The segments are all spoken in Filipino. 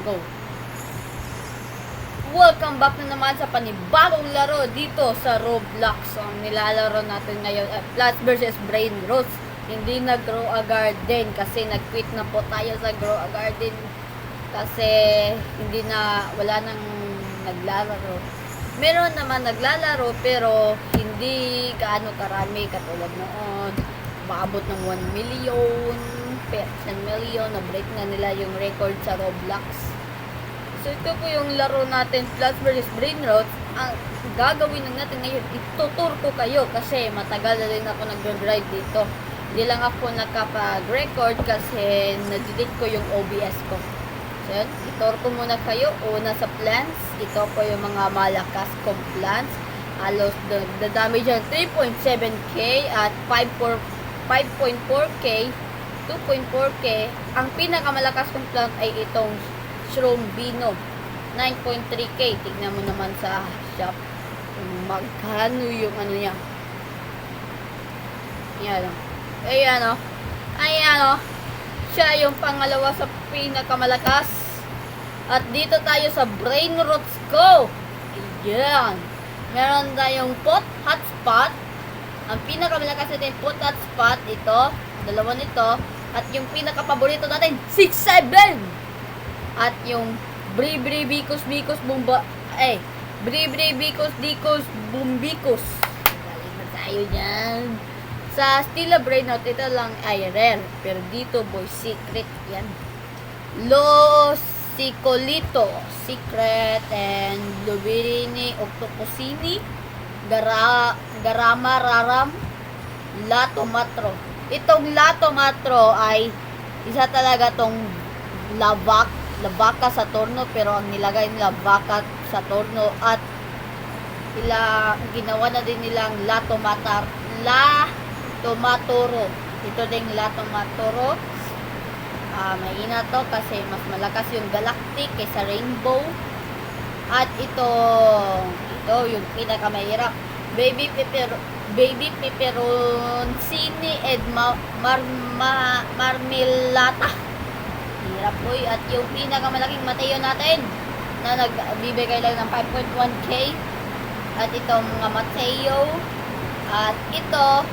go. Welcome back na naman sa panibagong laro dito sa Roblox. So, ang nilalaro natin ngayon ay Plants vs Brain Roots. Hindi na Grow a Garden kasi nag-quit na po tayo sa Grow a Garden kasi wala nang naglalaro. Meron naman naglalaro pero hindi gaano karami katulad noon. Maabot ng 1 million, 10 million, na-break na nila yung record sa Roblox. So, ito po yung laro natin, Plants vs Brain Roots. Ang gagawin lang natin ngayon, itutur ko kayo kasi matagal na rin ako nag-drive dito. Hindi lang ako nakapag-record kasi na-delete ko yung OBS ko. So, yun, itur ko muna kayo. Una sa plants, ito po yung mga malakas kong plants. Halos the damage yan 3.7k at 5.4k, 2.4k. Ang pinakamalakas kong plant ay itong Shrombino, 9.3k. Tignan mo naman sa shop magkano yung ano niya. Yan o. Ayan o. Ayan o. Siya yung pangalawa sa pinakamalakas. At dito tayo sa Brain Roots ko. Ayan. Meron tayong pot hotspot. Ang pinakamalakas natin pot hotspot. Ito. Dalawa nito. At yung pinakapaborito natin 6-7. At yung Bribicus Bumba Bribicus Bumbicus. Galing na tayo dyan. Sa Stila Brain Rot, ito lang ay rare. Pero dito, boy, secret yan. Losicolito, secret, and Lubirini Octopusini, Garama Raram, Latomatro. Itong Latomatro ay isa talaga tong Lavaka Saturno, pero ang nilagay nila Lavaka Saturno at ginawa na din nilang Latomatoro. Ito ding Latomatoro. Mahina to kasi mas malakas yung Galactic kaysa Rainbow. At ito yung pinakamahirap. Baby Peperoncini and Marmelata. Hirap po. At yung pinakamalaking Mateo natin na nagbibigay lang ng 5.1k. At itong mga Mateo. At ito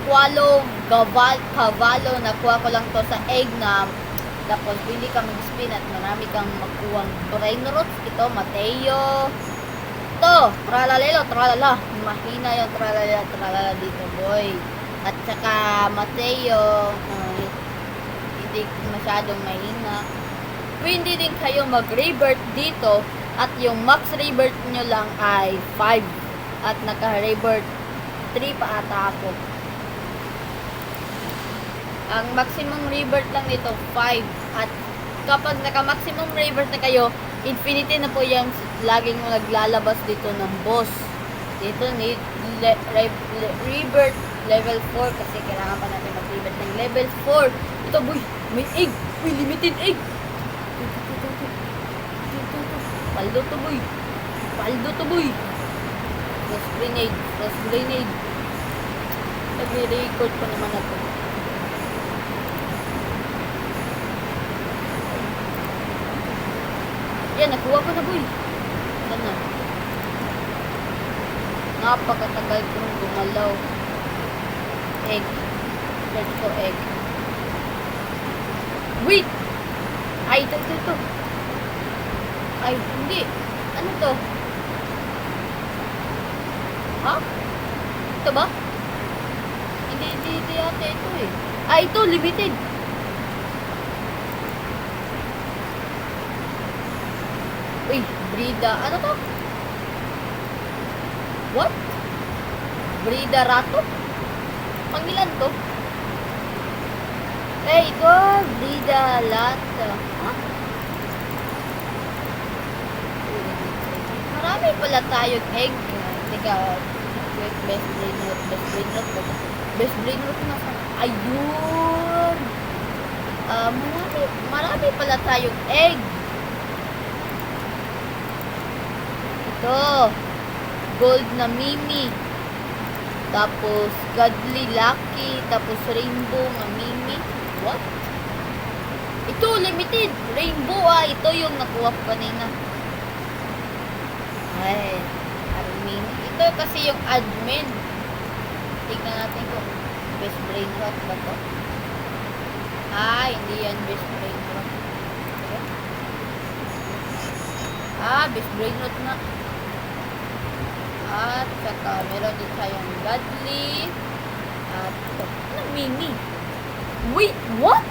Squalo Cavallo. Nakuha ko lang to sa egg na tapos bili kang spin at marami kang makuwang Brain Roots. Ito Mateo. Ito Tralalelo Tralala. Mahina yung Tralala dito, boy. At saka Mateo hindi masyadong mahina. Pwede din kayo mag-revert dito at yung max revert nyo lang ay 5 at naka-revert 3 pa ata ako. Ang maximum revert lang nito 5 at kapag naka-maximum revert na kayo, infinity na po yung laging naglalabas dito ng boss. Dito need revert level 4 kasi kailangan pa natin mag-revert ng level 4. Ito, boy, may egg. May limited egg. Paldo to, boy. Paldo to, boy. Flash grenade. Flash grenade. Nag-record pa naman ako. Yan, nakuha ko na, boy. Yan na. Napakatagal kong gumalaw. Egg. Search ko egg. Wait! Ay, ito. Ay, hindi. Ano to? Ha? Ito ba? Hindi ate ito eh. Ah, ito, limited. Uy, Brida. Ano to? What? Brida Rato? Pangilan to? Ito, Brida Lata. Ha? Marami pala tayong egg. Teka, best brain root. Best brain root na sa... Ayun! Marami pala tayong egg. Ito, gold na Mimi. Tapos, Godly Lucky. Tapos, Rainbow na Mimi. What? Ito, limited. Rainbow ito yung nakuha ko kanina. Ay, admin. Ito kasi yung admin. Tingnan natin kung best brain rot ba to. Hindi yan best brain rot. Okay. Best brain rot na. At saka meron din tayong godly. At ito, mini. Wait, what?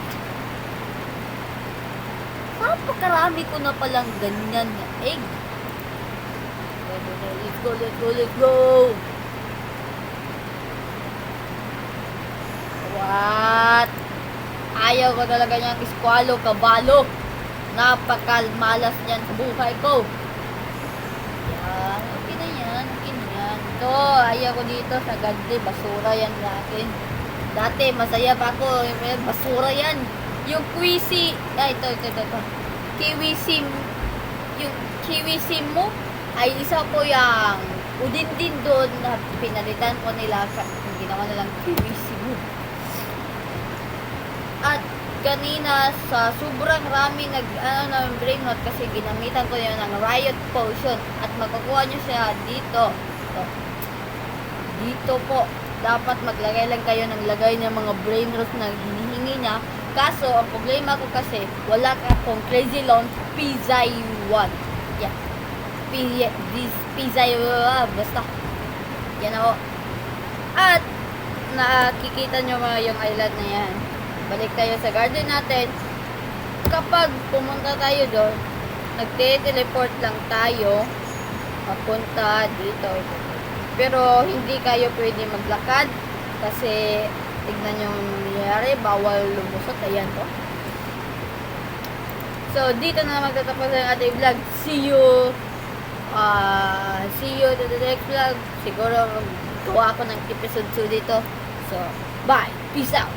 Napakarami ko na palang ganyan na egg. Let's go, let's go, let's go. What? Ayaw ko talaga niyang iskwalo, kabalo. Napakalmalas niyan sa buhay ko. Yan, okay na yan, okay na yan. Ito, ayaw ko dito sa gadli, basura yan sa akin. Dati, masaya pa ako, basura yan. Yung Quisi, ito. Kiwi sim, yung Kiwi sim mo, ay isa po yung udin din doon na pinalitan ko nila, ginawa nilang Kiwi sim mo. At kanina sa sobrang rami ng brain rot kasi ginamitan ko yun ng riot potion at makukuha nyo siya dito. So, dito po dapat maglagay lang kayo ng lagay ng mga brain rot na hinihingi niya. Kaso ang problema ko kasi wala akong crazy launch Pizza 1. Yeah. Pizza basta. Yan ako. At nakikita nyo mga yung island na yan. Balik tayo sa garden natin. Kapag pumunta tayo doon, nagte-teleport lang tayo papunta dito. Pero hindi kayo pwede maglakad kasi tignan nyo yung nangyayari, bawal lumusot. Ayan to. So, dito na magtatapos ang ating vlog. See you to the next vlog. Siguro gawa ako ng episode 2 dito. So, bye. Peace out.